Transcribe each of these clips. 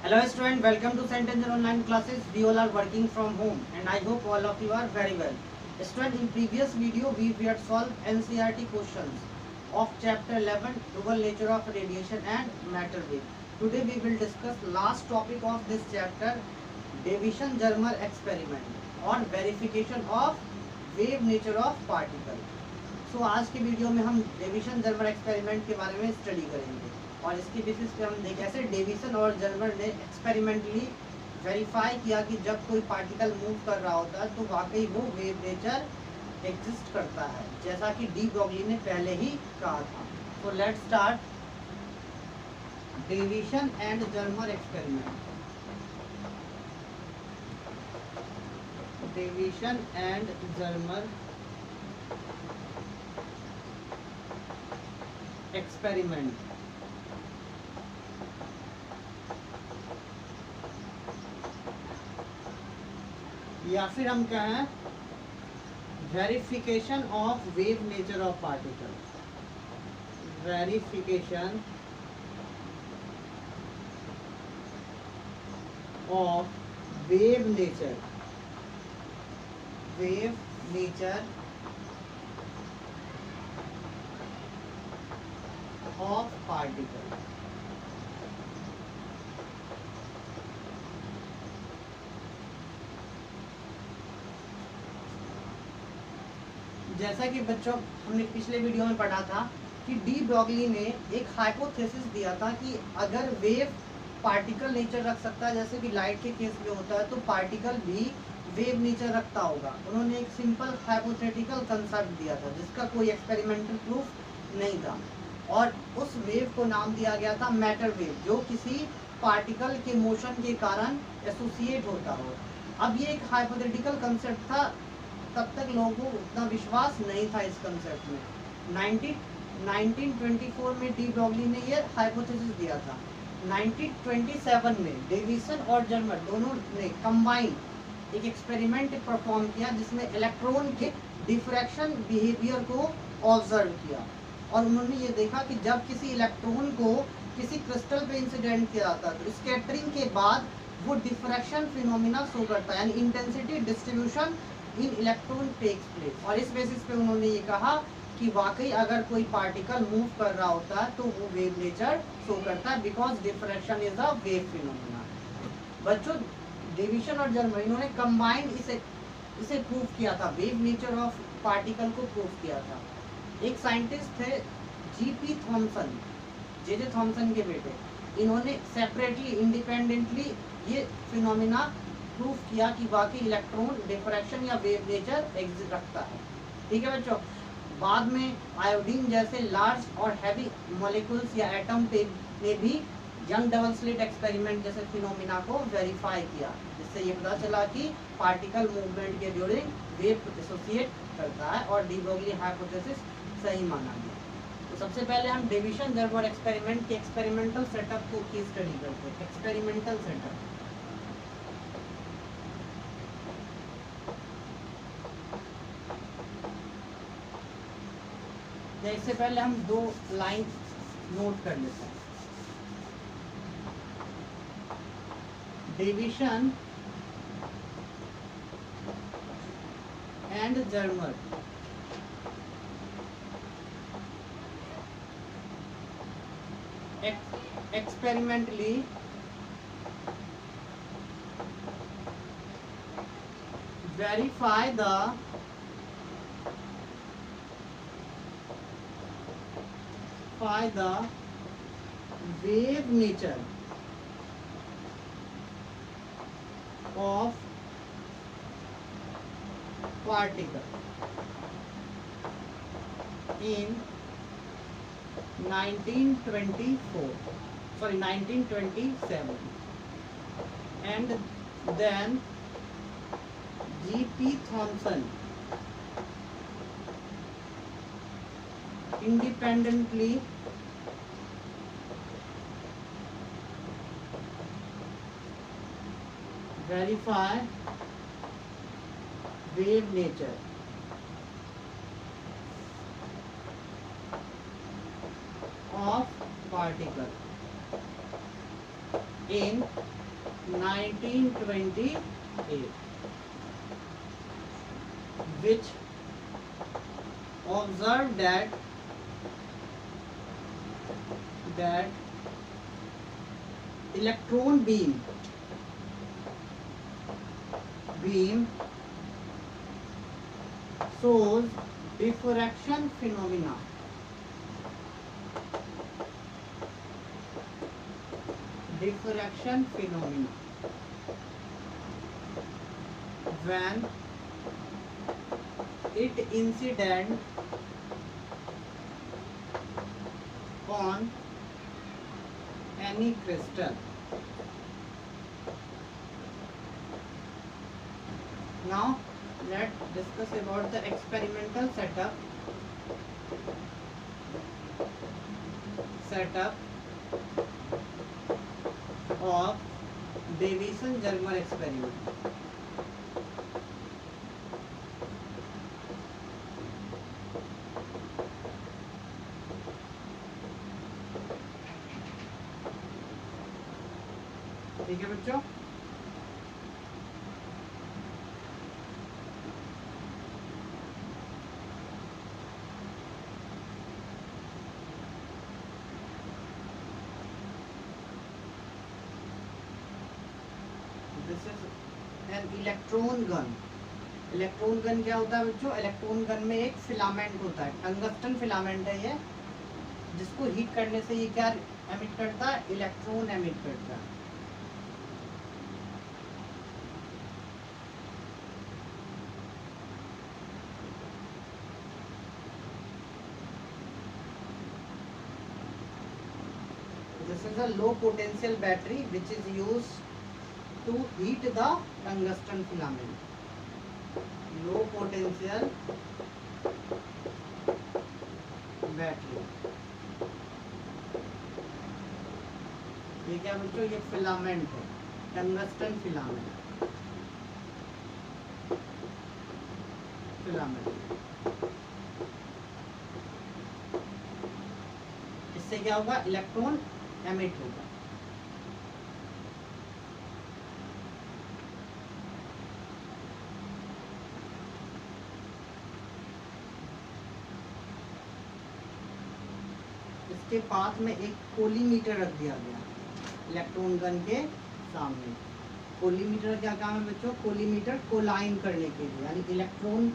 Hello student, welcome to St. Angel online classes. We all are working from home and I hope all of you are very well. Student, in previous video we had solved NCERT questions of chapter 11 dual nature of radiation and matter wave. Today we will discuss last topic of this chapter, Davison-Germer experiment or verification of wave nature of particle. So आज के video में हम deviation-Germer experiment के बारे में study करेंगे और इसके बेसिस पे हम देखें कैसे डेविसन और जर्मर ने एक्सपेरिमेंटली वेरीफाई किया कि जब कोई पार्टिकल मूव कर रहा होता है तो वाकई वो वेव नेचर एग्जिस्ट करता है, जैसा कि डी ब्रॉगली ने पहले ही कहा था। तो let's start Davisson and Germer experiment. Davisson and Germer experiment. या फिर हम कहें verification of wave nature of particle. Verification of wave nature of particle. जैसा कि बच्चों हमने पिछले वीडियो में पढ़ा था कि डी ब्रॉगली ने एक हाइपोथेसिस दिया था कि अगर वेव पार्टिकल नेचर रख सकता है, जैसे कि लाइट के केस में होता है, तो पार्टिकल भी वेव नेचर रखता होगा। उन्होंने एक सिंपल हाइपोथेटिकल कंसेप्ट दिया था जिसका कोई एक्सपेरिमेंटल प्रूफ नहीं था और उस वेव को नाम दिया गया था मैटर वेव, जो किसी पार्टिकल के मोशन के कारण एसोसिएट होता हो। अब ये एक हाइपोथेटिकल कंसेप्ट था, तब तक लोगों को उतना विश्वास नहीं था इस कंसेप्ट में। 1924 में डी ब्रॉगली ने ये हाइपोथेसिस दिया था। 1927 में डेविसन और जर्मर दोनों ने कंबाइन एक एक्सपेरिमेंट परफॉर्म किया जिसमें इलेक्ट्रॉन के डिफ्रैक्शन बिहेवियर को ऑब्जर्व किया और उन्होंने ये देखा कि जब किसी इलेक्ट्रॉन को किसी क्रिस्टल पे इंसिडेंट किया जाता है तो स्कैटरिंग के बाद वो डिफ्रैक्शन फिनोमिना शो करता है, यानी intensity distribution in electron takes place. और इस बेसिस पे उन्होंने ये कहा कि वाकई अगर कोई पार्टिकल मूव कर रहा होता है तो वो वेव नेचर शो करता है, because diffraction is a wave phenomena. बच्चों, डेविसन और जर्मर इन्होंने कंबाइन इसे प्रूव किया था, वेव नेचर ऑफ पार्टिकल को प्रूव किया था। एक साइंटिस्ट थे जीपी थॉमसन, जे थॉमसन के बेटे, इन्होंने सेपरेटली इंडिपेंडेंटली ये फिनोमिना प्रूफ किया कि वाकई इलेक्ट्रॉन डिफ्रैक्शन या वेव नेचर एग्जिस्ट रखता है। ठीक है बच्चों, बाद में आयोडीन जैसे लार्ज और हैवी मॉलिक्यूल्स या एटम ने भी यंग डबल स्लिट एक्सपेरिमेंट जैसे फिनोमिना को वेरीफाई किया, जिससे ये पता चला कि पार्टिकल मूवमेंट के ड्यूरिंग वेव एसोसिएट करता है और डी ब्रॉगली हाइपोथेसिस सही माना गया। तो सबसे पहले हम डेविसन-जर्मर एक्सपेरिमेंट के एक्सपेरिमेंटल सेटअप को की स्टडी करते हैं। एक्सपेरिमेंटल सेटअप, इससे पहले हम दो लाइन नोट कर लेते हैं। Davisson and Germer experimentally verify the wave nature of particle in 1927, and then G.P. Thomson independently verify wave nature of particle in 1928, which observed that electron beam shows diffraction phenomena when it incident on any crystal. Now let's discuss about the experimental setup of Davison-Germer experiment. ठीक है बच्चों, this is an electron gun. Electron gun क्या होता है बच्चों? Electron gun में एक filament होता है, टंगस्टन फिलामेंट है ये, जिसको हीट करने से ये क्या एमिट करता है? इलेक्ट्रॉन एमिट करता है। This is a low potential battery which is used to heat the tungsten filament. Low potential battery. ये क्या बच्चों? ये फिलामेंट है, टंगस्टन फिलामेंट। इससे क्या होगा? इलेक्ट्रॉन एमिट होगा। इसके पास में एक कोलीमीटर रख दिया गया इलेक्ट्रॉन गन के सामने। कोलीमीटर क्या काम है बच्चों? कोलीमीटर को लाइन करने के लिए, यानी इलेक्ट्रॉन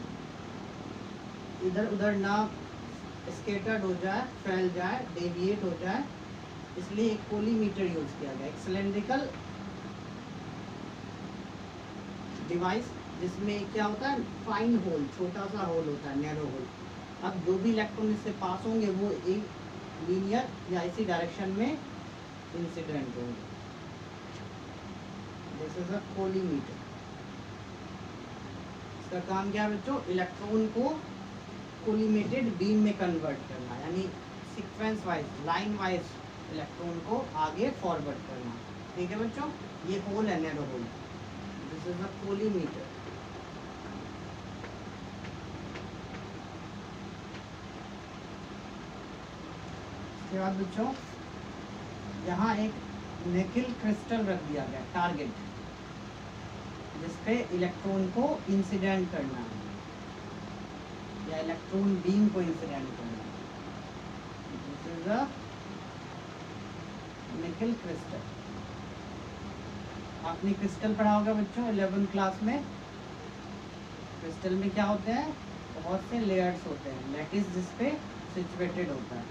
इधर उधर ना स्कैटर्ड हो जाए, फैल जाए, डेविएट हो जाए, इसलिए एक कोलीमीटर यूज किया गया। एक सिलेंड्रिकल डिवाइस जिसमें क्या होता है? फाइन होल, छोटा सा होल होता है, नैरो होल। अब जो भी इलेक्ट्रॉन इससे पास होंगे वो एक लीनियर या इसी डायरेक्शन में इंसिडेंट होंगे। This is a collimator. इसका काम क्या है बच्चों? इलेक्ट्रॉन को कोलीमेटेड बीम में कन्वर्ट करना, यानी sequence wise, line wise electron को आगे फॉरवर्ड करना। ठीक है बच्चों, ये होल है, narrow hole. This is a collimator. इसके बाद बच्चों यहाँ एक निकिल क्रिस्टल रख दिया गया, टारगेट, जिसपे इलेक्ट्रॉन को इंसिडेंट करना है या इलेक्ट्रॉन बीम को इंसिडेंट करना है। This is a nickel crystal. आपने क्रिस्टल पढ़ा होगा बच्चों 11th क्लास में। क्रिस्टल में क्या होते हैं? बहुत से लेयर्स होते हैं, लैटिस जिसपे सिचुएटेड होता है।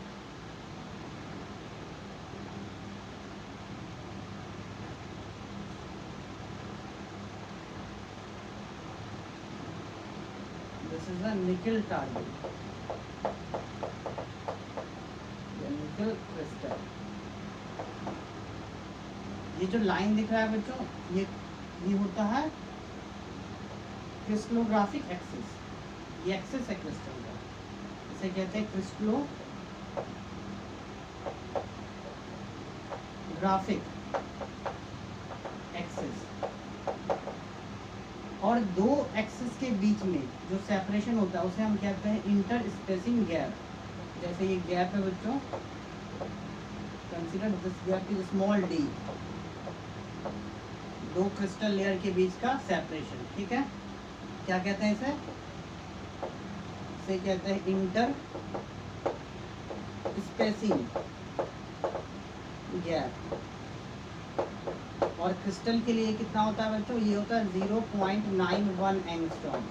This is a nickel target, the nickel crystal। ये जो लाइन दिख रहा है बच्चों, ये होता है क्रिस्टलोग्राफिक एक्सिस। ये एक्सिस है क्रिस्टल का, इसे कहते हैं क्रिस्टलोग्राफिक एक्सिस। और दो एक्सिस के बीच में जो सेपरेशन होता है उसे हम कहते हैं इंटर स्पेसिंग गैप। जैसे ये गैप है बच्चों, consider this gap is small D, दो क्रिस्टल लेयर के बीच का सेपरेशन, ठीक है। क्या कहते हैं इसे? इसे कहते हैं इंटर स्पेसिंग गैप। और क्रिस्टल के लिए कितना होता है बच्चों? ये होता है 0.91 एंगस्ट्रॉम।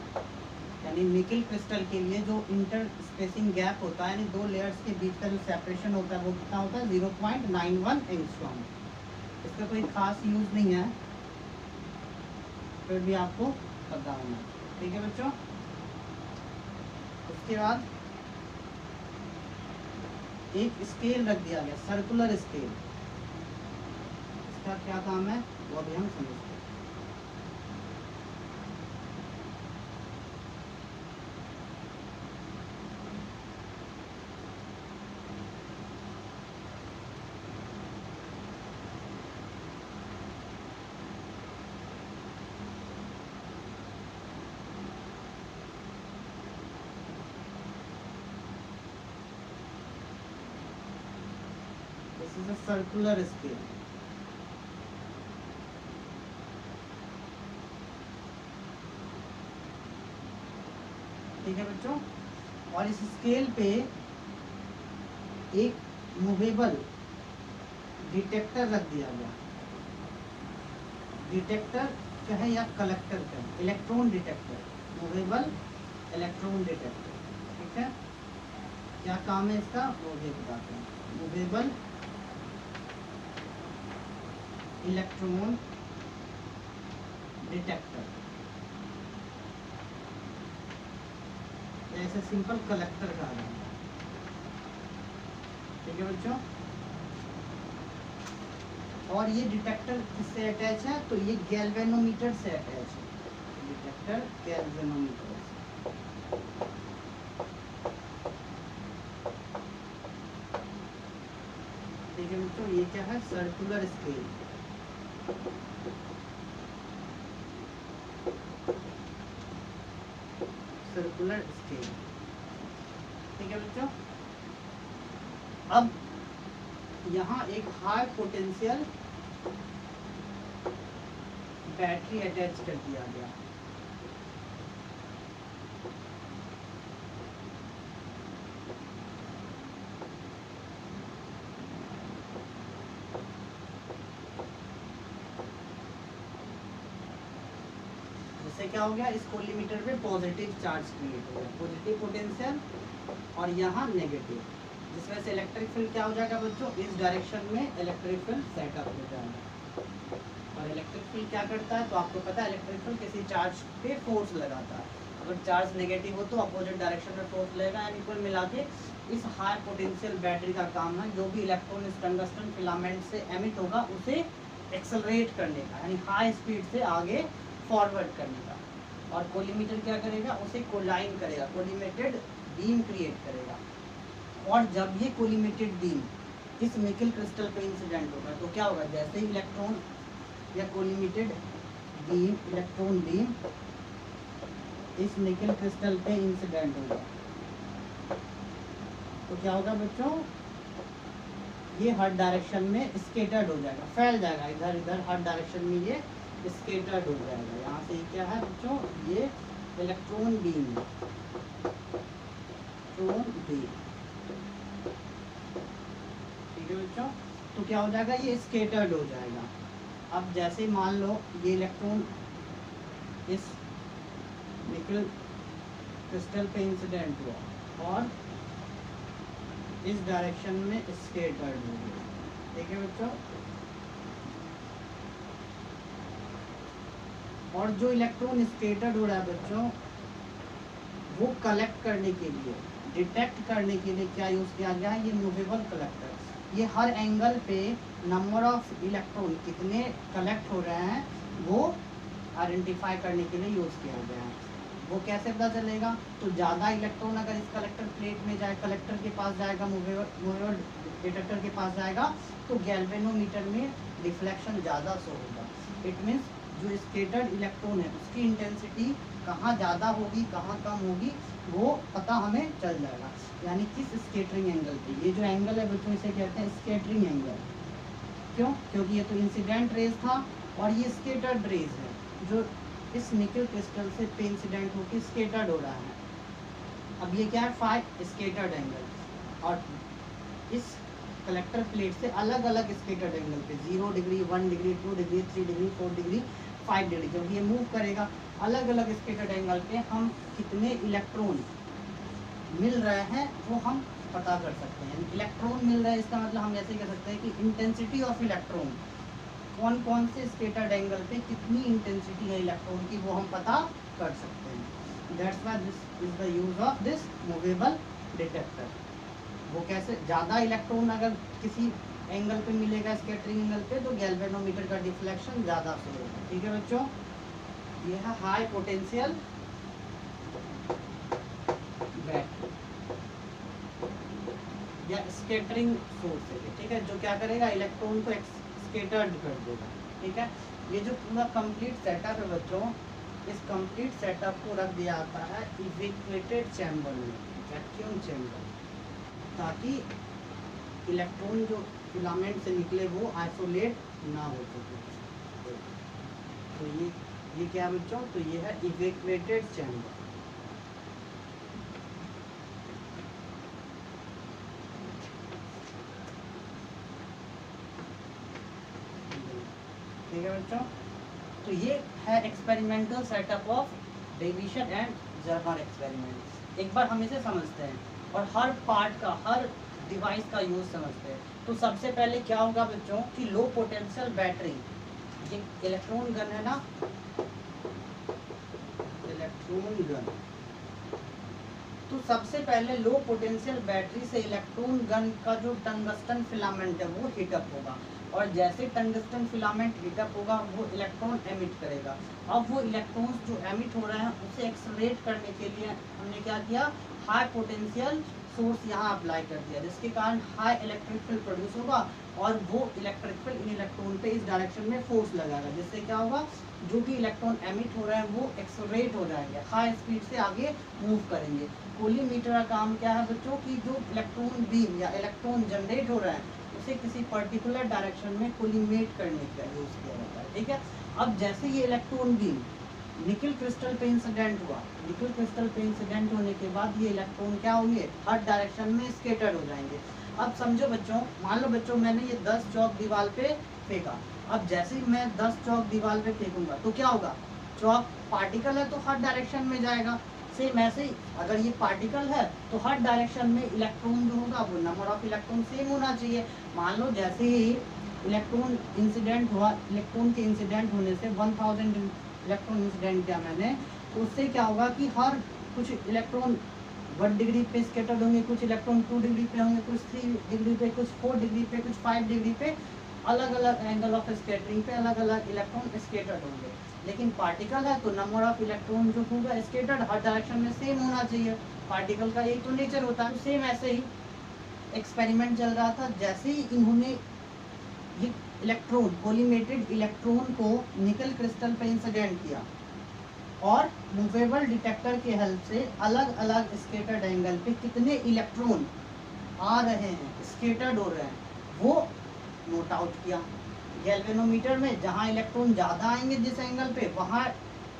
यानी निकल क्रिस्टल के लिए जो इंटर स्पेसिंग गैप होता है, यानी दो लेयर्स के बीच का जो सेपरेशन होता है, वो कितना होता है? 0.91 एंगस्ट्रॉम। इसका कोई खास यूज नहीं है, फिर भी आपको पता होना, ठीक है बच्चों। उसके बाद एक स्केल रख दिया गया, सर्कुलर स्केल। इसका क्या काम है वो अभी हम समझते हैं। This is a circular scale. ठीक है बच्चों। और इस स्केल पे एक मूवेबल डिटेक्टर रख दिया गया। डिटेक्टर कहें या कलेक्टर कहें, electron detector, movable electron detector, ठीक है। क्या काम है इसका वो भी बताते हैं। मूवेबल इलेक्ट्रॉन डिटेक्टर, ऐसे सिंपल कलेक्टर कहा जाता है, ठीक है बच्चों। और ये डिटेक्टर किससे अटैच है? तो ये गैल्वेनोमीटर से अटैच है। डिटेक्टर गैल्वेनोमीटर से, ठीक है बच्चों। ये क्या है? Circular scale. सर्कुलर स्केल, ठीक है बच्चों। अब यहाँ एक हाई पोटेंशियल बैटरी अटैच कर दिया गया। इससे क्या हो गया? इस कोलीमीटर पे पॉजिटिव चार्ज क्रिएट हो गया, पॉजिटिव पोटेंशियल, और यहाँ नेगेटिव, जिस वजह से इलेक्ट्रिक फील्ड क्या हो जाएगा बच्चों? इस डायरेक्शन में इलेक्ट्रिक फील्ड सेटअप हो जाएगा। और इलेक्ट्रिक फील्ड क्या करता है? तो आपको पता है इलेक्ट्रिक फील्ड किसी चार्ज पे फोर्स लगाता है। अगर चार्ज नेगेटिव हो तो अपोजिट डायरेक्शन में फोर्स लगेगा। यानी कुल मिला के इस हाई पोटेंशियल बैटरी का काम है जो भी इलेक्ट्रॉन इस टंगस्टन फिलामेंट से एमिट होगा उसे एक्सेलरेट करने का, यानी हाई स्पीड से आगे फॉरवर्ड करने का। और कोलीमीटर क्या करेगा? उसे कोलाइन करेगा, कोलिमेटेड बीम क्रिएट करेगा। और जब ये कोलिमेटेड बीम इस निकल क्रिस्टल पे इंसिडेंट होगा तो क्या होगा? जैसे ही इलेक्ट्रॉन या कोलिमेटेड बीम, इलेक्ट्रॉन बीम इस निकल क्रिस्टल पे इंसिडेंट होगा तो क्या होगा बच्चों? ये हर डायरेक्शन में स्केटर्ड हो जाएगा, फैल जाएगा, इधर इधर हर डायरेक्शन में ये स्केटर्ड हो जाएगा। यहाँ से क्या है बच्चों? ये इलेक्ट्रॉन बीम, इलेक्ट्रॉन बीम, ठीक है बच्चों। तो क्या हो जाएगा? ये स्केटर्ड हो जाएगा। अब जैसे मान लो ये इलेक्ट्रॉन इस निकल क्रिस्टल पे इंसिडेंट हुआ और इस डायरेक्शन में स्केटर्ड हो गया, ठीक है बच्चों। और जो इलेक्ट्रॉन स्केटर्ड हो रहा है बच्चों, वो कलेक्ट करने के लिए, डिटेक्ट करने के लिए क्या यूज़ किया गया है? ये मूवेबल कलेक्टर। ये हर एंगल पे नंबर ऑफ इलेक्ट्रॉन कितने कलेक्ट हो रहे हैं वो आइडेंटिफाई करने के लिए यूज़ किया गया है। वो कैसे पता चलेगा? तो ज़्यादा इलेक्ट्रॉन अगर इस कलेक्टर प्लेट में जाए, कलेक्टर के पास जाएगा, मूवेबल डिटेक्टर के पास जाएगा, तो गैल्वेनोमीटर में डिफ्लेक्शन ज़्यादा शो होगा। इट मीन्स जो स्केटर्ड इलेक्ट्रॉन है उसकी इंटेंसिटी कहाँ ज़्यादा होगी, कहाँ कम होगी, वो पता हमें चल जाएगा। यानी किस स्केटरिंग एंगल पे, ये जो एंगल है बच्चों इसे कहते हैं स्केटरिंग एंगल। क्यों? क्योंकि ये तो इंसिडेंट रेज था और ये स्केटर्ड रेज है जो इस निकल क्रिस्टल से पे इंसिडेंट होकर स्केटर्ड हो रहा है। अब ये क्या है, 5 स्केटर्ड एंगल, और इस कलेक्टर प्लेट से अलग अलग स्केटर्ड एंगल पे 0 degree, 1 degree, 2 degree, 3 degree, 4 degree, 5 degree, जब ये मूव करेगा अलग अलग स्केटर्ड एंगल पे हम कितने इलेक्ट्रॉन मिल रहे हैं वो हम पता कर सकते हैं। इलेक्ट्रॉन मिल रहा है इसका मतलब हम ऐसे कह सकते हैं कि इंटेंसिटी ऑफ इलेक्ट्रॉन, कौन कौन से स्केटर्ड एंगल पे कितनी इंटेंसिटी है इलेक्ट्रॉन की वो हम पता कर सकते हैं। That's why this is the use of this movable detector. वो कैसे, ज़्यादा इलेक्ट्रॉन अगर किसी एंगल पे मिलेगा स्कैटरिंग एंगल पे तो गैल्वेनोमीटर का डिफ्लेक्शन ज़्यादा से होगा। ठीक है बच्चों, ये है हाई पोटेंशियल बैटरी या स्कैटरिंग सोर्स है, ठीक है, जो क्या करेगा इलेक्ट्रॉन को स्कैटर्ड कर देगा। ठीक है, ये जो पूरा कंप्लीट सेटअप है बच्चों, इस कंप्लीट सेटअप को रख दिया जाता है इवैक्यूएटेड चैम्बर में, वैक्यूम चैम्बर, ताकि इलेक्ट्रॉन जो फिलामेंट से निकले वो आइसोलेट ना हो सके। तो ये क्या है बच्चों, तो ये है इवैक्यूएटेड चैम्बर। ठीक है बच्चों, तो ये है experimental setup of deviation and Germer experiment. एक बार हम इसे समझते हैं और हर पार्ट का, हर डिवाइस का यूज समझते हैं। तो सबसे पहले क्या होगा बच्चों कि लो पोटेंशियल बैटरी, ये इलेक्ट्रॉन गन है ना, इलेक्ट्रॉन गन, तो सबसे पहले लो पोटेंशियल बैटरी से इलेक्ट्रॉन गन का जो टंगस्टन फिलामेंट है वो हीटअप होगा, और जैसे टंगस्टन फिलामेंट हीटअप होगा वो इलेक्ट्रॉन एमिट करेगा। अब वो इलेक्ट्रॉन्स जो एमिट हो रहे हैं उसे एक्सलरेट करने के लिए हमने क्या किया, हाई पोटेंशियल सोर्स यहाँ अप्लाई कर दिया, जिसके कारण हाई इलेक्ट्रिक फील्ड प्रोड्यूस होगा और वो इलेक्ट्रिक फील्ड इन इलेक्ट्रॉन पे इस डायरेक्शन में फोर्स लगाएगा, जिससे क्या होगा, जो भी इलेक्ट्रॉन एमिट हो रहे हैं वो एक्सलरेट हो जाएंगे, हाई स्पीड से आगे मूव करेंगे। कोलीमीटर का काम क्या है बच्चों कि जो इलेक्ट्रॉन बीम या इलेक्ट्रॉन जनरेट हो रहा है उसे किसी पर्टिकुलर डायरेक्शन में कोलिमेट करने का यूज किया जाता है। ठीक है, अब जैसे ये इलेक्ट्रॉन बीम निकल क्रिस्टल पे इंसिडेंट हुआ, निकल क्रिस्टल पे इंसिडेंट होने के बाद ये इलेक्ट्रॉन क्या होंगे, हर डायरेक्शन में स्कैटर्ड हो जाएंगे। अब समझो बच्चों, मान लो बच्चों मैंने ये 10 चौक दीवार पे फेंका, अब जैसे ही मैं 10 चौक दीवार पे फेंकूंगा तो क्या होगा, चौक पार्टिकल है तो हर डायरेक्शन में जाएगा। सेम ऐसे ही अगर ये पार्टिकल है तो हर डायरेक्शन में इलेक्ट्रॉन जो होगा वो नंबर ऑफ इलेक्ट्रॉन सेम होना चाहिए। मान लो जैसे ही इलेक्ट्रॉन इंसिडेंट हुआ, इलेक्ट्रॉन के इंसिडेंट होने से 1000 इलेक्ट्रॉन इंसिडेंट किया मैंने, तो उससे क्या होगा कि हर कुछ इलेक्ट्रॉन 1 डिग्री पे स्कैटर्ड होंगे, कुछ इलेक्ट्रॉन 2 डिग्री पे होंगे, कुछ 3 डिग्री पे, कुछ 4 डिग्री पे, कुछ 5 डिग्री पे, अलग अलग एंगल ऑफ स्कैटरिंग पे अलग अलग इलेक्ट्रॉन स्कैटर्ड होंगे। लेकिन पार्टिकल है तो नंबर ऑफ इलेक्ट्रॉन जो होगा स्कैटर्ड हर डायरेक्शन में सेम होना चाहिए, पार्टिकल का यही तो नेचर होता है। सेम ऐसे ही एक्सपेरिमेंट चल रहा था, जैसे ही इन्होंने ये इलेक्ट्रॉन, कोलिमेटेड इलेक्ट्रॉन को निकल क्रिस्टल पे इंसिडेंट किया और मूवेबल डिटेक्टर के हेल्प से अलग अलग स्कैटर्ड एंगल पे कितने इलेक्ट्रॉन आ रहे हैं, स्कैटर्ड हो रहे हैं, वो नोट आउट किया। गैल्वेनोमीटर में जहाँ इलेक्ट्रॉन ज़्यादा आएंगे जिस एंगल पे, वहाँ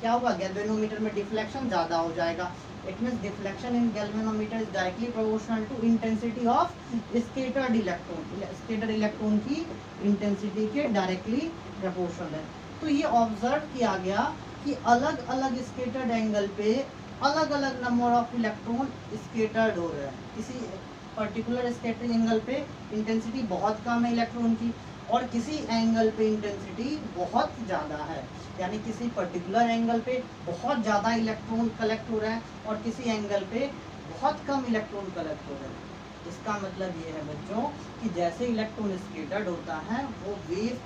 क्या होगा, गैल्वेनोमीटर में डिफ्लेक्शन ज़्यादा हो जाएगा। It means deflection in galvanometer is directly proportional to intensity of scattered electron, scattered electron की इंटेंसिटी के डायरेक्टली प्रोपोर्शनल है। तो ये ऑब्जर्व किया गया कि अलग अलग स्कैटर्ड एंगल पे अलग अलग नंबर ऑफ इलेक्ट्रॉन स्कैटर्ड हो रहे हैं। किसी पर्टिकुलर स्कैटरिंग एंगल पे इंटेंसिटी बहुत कम है इलेक्ट्रॉन की, और किसी एंगल पे इंटेंसिटी बहुत ज़्यादा है, यानी किसी पर्टिकुलर एंगल पे बहुत ज़्यादा इलेक्ट्रॉन कलेक्ट हो रहा है और किसी एंगल पे बहुत कम इलेक्ट्रॉन कलेक्ट हो रहा है। इसका मतलब ये है बच्चों कि जैसे इलेक्ट्रॉन स्कैटर्ड होता है वो वेव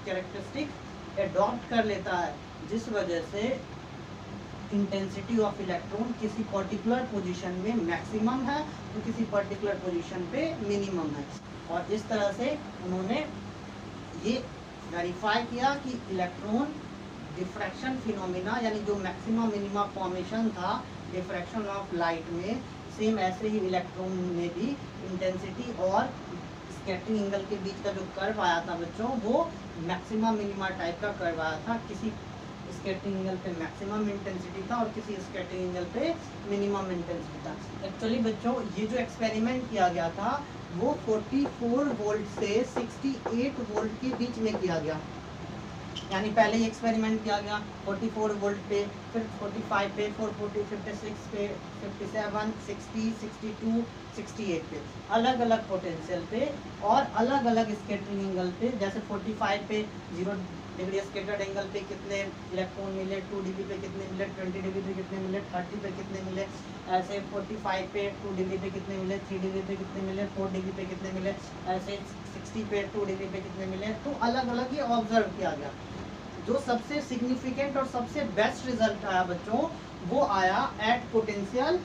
कैरेक्टरिस्टिक एडॉप्ट कर लेता है, जिस वजह से इंटेंसिटी ऑफ इलेक्ट्रॉन किसी पर्टिकुलर पोजीशन में मैक्सिमम है तो किसी पर्टिकुलर पोजीशन पे मिनिमम है। और इस तरह से उन्होंने ये वेरीफाई किया कि इलेक्ट्रॉन डिफ्रैक्शन फिनोमिना, यानी जो मैक्सिमम मिनिमा फॉर्मेशन था डिफ्रैक्शन ऑफ लाइट में, सेम ऐसे ही इलेक्ट्रॉन में भी इंटेंसिटी और स्कैटरिंग एंगल के बीच का जो कर्व आया था बच्चों, वो मैक्सिमा मिनिमा टाइप का कर्व आया था। किसी स्कैटरिंग एंगल पे मैक्सिमम इंटेंसिटी था और किसी स्कैटरिंग एंगल पे मिनिमम इंटेंसिटी था। एक्चुअली बच्चों ये जो एक्सपेरिमेंट किया गया था वो 44 वोल्ट से 68 वोल्ट के बीच में किया गया। यानी पहले ही एक्सपेरिमेंट किया गया 44 वोल्ट पे, फिर 45 पे, 440, 56 पे, 57, 60, 62, 68 पे, अलग अलग पोटेंशियल पे और अलग अलग स्कैटरिंग एंगल पे। जैसे 45 पे 0 डिग्री स्कैटर्ड एंगल पे कितने इलेक्ट्रॉन मिले, 2 डिग्री पे कितने मिले, 20 डिग्री पे कितने मिले, 30 पे कितने मिले, ऐसे 45 पे 2 डिग्री पे कितने मिले, 3 डिग्री पे कितने मिले, 4 डिग्री पे कितने मिले, ऐसे 60 पे 2 डिग्री पे कितने मिले। तो अलग अलग ये ऑब्जर्व किया गया। जो सबसे सिग्निफिकेंट और सबसे बेस्ट रिजल्ट आया बच्चों वो आया एट पोटेंशियल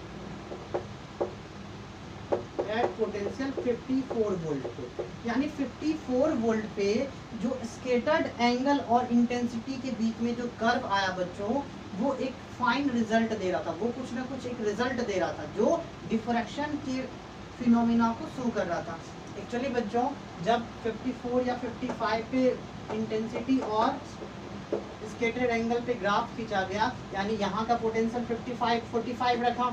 54 वोल्ट पे। यानी 54 वोल्ट पे जो स्केटर्ड एंगल और इंटेंसिटी के बीच में जो कर्व आया बच्चों, वो एक फाइन रिजल्ट दे रहा था, वो कुछ ना कुछ एक रिजल्ट दे रहा था जो डिफ्रैक्शन के फिनोमिना को शो कर रहा था। एक्चुअली बच्चों जब 54 या 55 पे इंटेंसिटी और स्केटर्ड एंगल पे ग्राफ खींचा गया, यानी यहाँ का पोटेंशियल 45 रखा,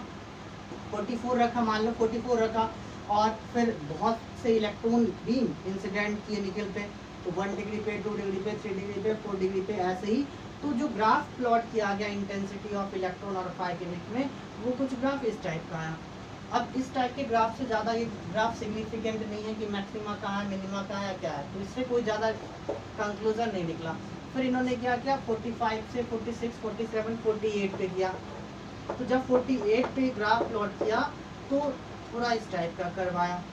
44 रखा, मान लो 44 रखा, और फिर बहुत से इलेक्ट्रॉन बीम इंसिडेंट किए निकल पे, तो 1 डिग्री पे, 2 डिग्री पे, 3 डिग्री पे, 4 डिग्री पे, ऐसे ही। तो जो ग्राफ प्लॉट किया गया इंटेंसिटी ऑफ इलेक्ट्रॉन और फाई के बीच में, वो कुछ ग्राफ इस टाइप का आया। अब इस टाइप के ग्राफ से ज़्यादा ये ग्राफ सिग्निफिकेंट नहीं है कि मैक्सिमा कहाँ है, मिनिमा कहाँ है, क्या है, तो इससे कोई ज़्यादा कंक्लूजन नहीं निकला। फिर इन्होंने क्या किया, 45 से 46, 47, 48 पे किया। तो जब 48 पे ग्राफ प्लॉट किया तो थोड़ा इस टाइप का कर्व आया।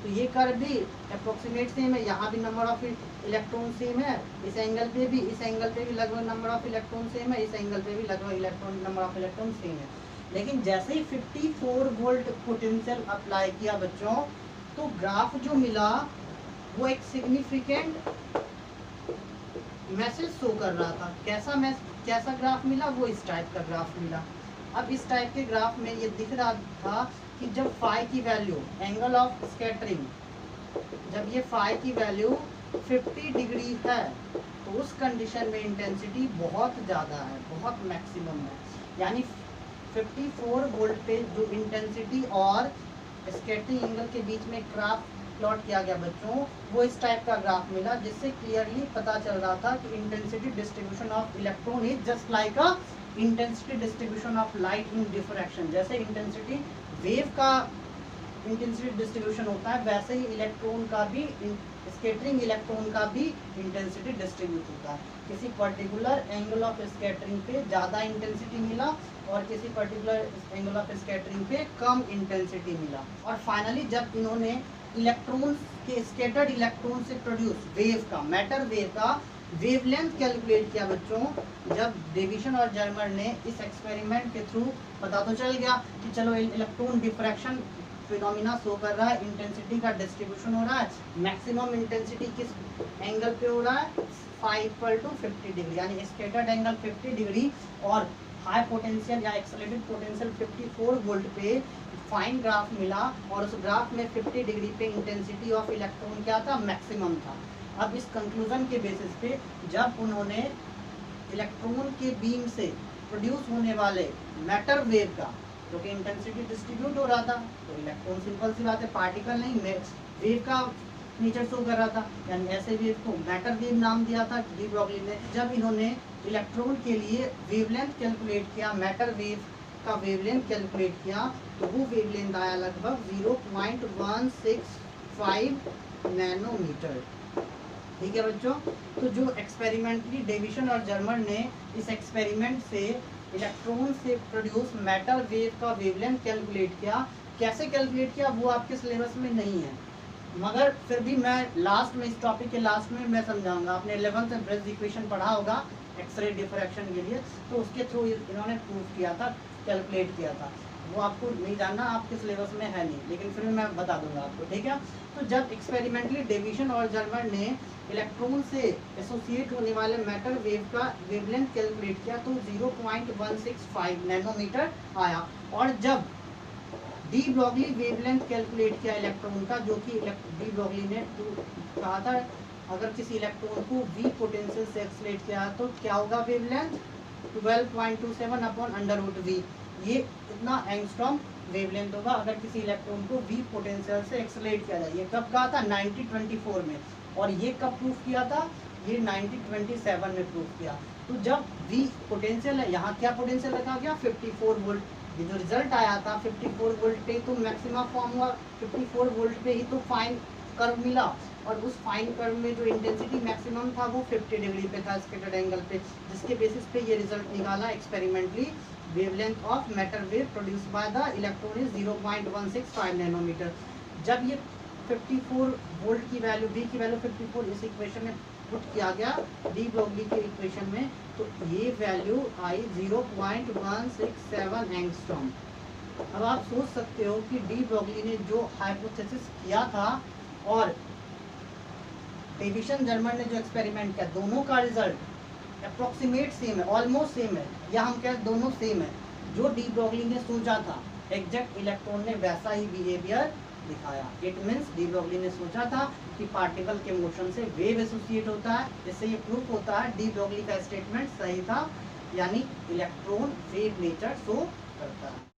तो ये कर्व भी अप्रोक्सीमेट सेम है, यहाँ भी नंबर ऑफ इलेक्ट्रॉन सेम है, इस एंगल पे भी, इस एंगल पे भी लगभग नंबर ऑफ इलेक्ट्रॉन सेम है, इस एंगल पे भी लगभग नंबर ऑफ इलेक्ट्रॉन सेम है। लेकिन जैसे ही 54 वोल्ट पोटेंशियल अप्लाई किया बच्चों, तो ग्राफ जो मिला वो एक सिग्निफिकेंट मैसेज शो कर रहा था। कैसा ग्राफ मिला, वो इस टाइप का ग्राफ मिला। अब इस टाइप के ग्राफ में ये दिख रहा था कि जब फाई की वैल्यू, एंगल ऑफ स्कैटरिंग, जब ये फाई की वैल्यू 50 डिग्री है तो उस कंडीशन में इंटेंसिटी बहुत ज़्यादा है, बहुत मैक्सिमम है। यानी 54 वोल्ट पे जो इंटेंसिटी और स्कैटरिंग एंगल के बीच में ग्राफ प्लॉट किया गया बच्चों, वो इस टाइप का ग्राफ मिला, जिससे क्लियरली पता चल रहा था कि intensity distribution of electron is just like a intensity distribution of light in diffraction. जैसे इंटेंसिटी वेव का इंटेंसिटी डिस्ट्रीब्यूशन होता है, वैसे ही इलेक्ट्रॉन का भी, स्कैटरिंग इलेक्ट्रॉन का भी इंटेंसिटी डिस्ट्रीब्यूट होता है। किसी पर्टिकुलर एंगल ऑफ स्कैटरिंग पे ज़्यादा इंटेंसिटी मिला और किसी पर्टिकुलर एंगल ऑफ स्कैटरिंग पे कम इंटेंसिटी मिला। और फाइनली जब इन्होंने इलेक्ट्रॉन के, स्कैटर्ड इलेक्ट्रॉन से प्रोड्यूस वेव का, मैटर वेव का वेवलेंथ कैलकुलेट किया बच्चों, जब डेविसन और जर्मर ने इस एक्सपेरिमेंट के थ्रू पता तो चल गया कि चलो इलेक्ट्रॉन डिफ्रैक्शन फिनोमिना शो कर रहा है, इंटेंसिटी का डिस्ट्रीब्यूशन हो रहा है, मैक्सिमम इंटेंसिटी किस एंगल पे हो रहा है, फाई इक्वल टू 50 डिग्री, यानी स्कैटर्ड एंगल 50 डिग्री और हाई पोटेंशियल या एक्सेलरेटेड पोटेंशियल 54 वोल्ट पे फाइन ग्राफ मिला। और उस ग्राफ में 50 डिग्री पे इंटेंसिटी ऑफ इलेक्ट्रॉन क्या था, मैक्सिमम था। अब इस कंक्लूजन के बेसिस पे जब उन्होंने इलेक्ट्रॉन के बीम से प्रोड्यूस होने वाले मैटर वेव का, क्योंकि इंटेंसिटी डिस्ट्रीब्यूट हो रहा था, तो इलेक्ट्रॉन सिंपल सी बात है, पार्टिकल नहीं, वेव का नेचर शो कर रहा था, यानी ऐसे वेव को मैटर वेव नाम दिया था डी ब्रॉगली ने। जब इन्होंने इलेक्ट्रॉन के लिए वेवलेंथ कैलकुलेट किया, मैटर वेव का वेवलेंथ कैलकुलेट किया, तो वो वेवलेंथ आया लगभग 0.165 नैनोमीटर। ठीक है बच्चों, तो जो एक्सपेरिमेंटली डेविसन और जर्मर ने इस एक्सपेरिमेंट से इलेक्ट्रॉन से प्रोड्यूस मैटर वेव का वेवलेंथ कैलकुलेट किया, कैसे कैलकुलेट किया वो आपके सिलेबस में नहीं है, मगर फिर भी मैं लास्ट में, इस टॉपिक के लास्ट में मैं समझाऊंगा। आपने 11th में ब्रेज इक्वेशन पढ़ा होगा एक्सरे डिफ्रैक्शन के लिए, तो उसके थ्रू इन्होंने प्रूव किया था, कैलकुलेट किया था। वो आपको नहीं जानना, आपके सिलेबस में है नहीं, लेकिन फिर मैं बता दूंगा आपको, ठीक है। तो जब एक्सपेरिमेंटली डेविसन और जर्मर ने इलेक्ट्रॉन से एसोसिएट होने वाले मैटर वेव का वेवलेंथ कैलकुलेट किया, तो 0.165 नैनोमीटर आया। और जब डी ब्रॉगली वेवलेंथ कैलकुलेट किया इलेक्ट्रॉन का, जो कि डी ब्रॉगली ने कहा था अगर किसी इलेक्ट्रॉन को वी पोटेंशियल से एक्सलेट किया तो क्या होगा wavelength 12.27 upon under root V. ये इतना एंगस्ट्रॉम वेवलेंथ होगा अगर किसी इलेक्ट्रॉन को वी पोटेंशियल से एक्सलेट किया जाए। ये कब कहा था 1924 में, और ये कब प्रूफ किया था, ये 1927 में प्रूफ किया। तो जब वी पोटेंशियल है, यहाँ क्या पोटेंशियल रखा गया 54 वोल्ट, ये जो रिजल्ट आया था 54 वोल्ट पे तो मैक्सिमम फॉर्म हुआ, 54 वोल्ट पे ही तो फाइन कर्व मिला, और उस फाइन कर्व में जो इंटेंसिटी मैक्सिमम था वो 50 डिग्री पे था स्कैटर्ड एंगल पे, जिसके बेसिस पे ये रिजल्ट निकाला experimentally. Wavelength of matter wave produce by the electron is 0.165 nanometer. जब ये 54 वोल्ट की वैल्यू, वी की वैल्यू 54 इस इक्वेशन में पुट किया गया डी ब्रॉगली के इक्वेशन में, तो ये वैल्यू आई 0.167 एंगस्ट्रॉम। अब आप सोच सकते हो कि डी ब्रॉगली ने जो हाइपोथेसिस किया था और डेविसन जर्मन ने जो एक्सपेरिमेंट किया, दोनों का रिजल्ट अप्रोक्सीमेट सेम है, ऑलमोस्ट सेम है, या हम कहें दोनों सेम है। जो डी ब्रॉगली ने सोचा था एग्जैक्ट इलेक्ट्रॉन ने वैसा ही बिहेवियर दिखाया। इट मीन्स डी ब्रॉगली ने सोचा था कि पार्टिकल के मोशन से वेव एसोसिएट होता है, इससे ये प्रूफ होता है डी ब्रॉगली का स्टेटमेंट सही था, यानी इलेक्ट्रॉन वेव नेचर शो करता है।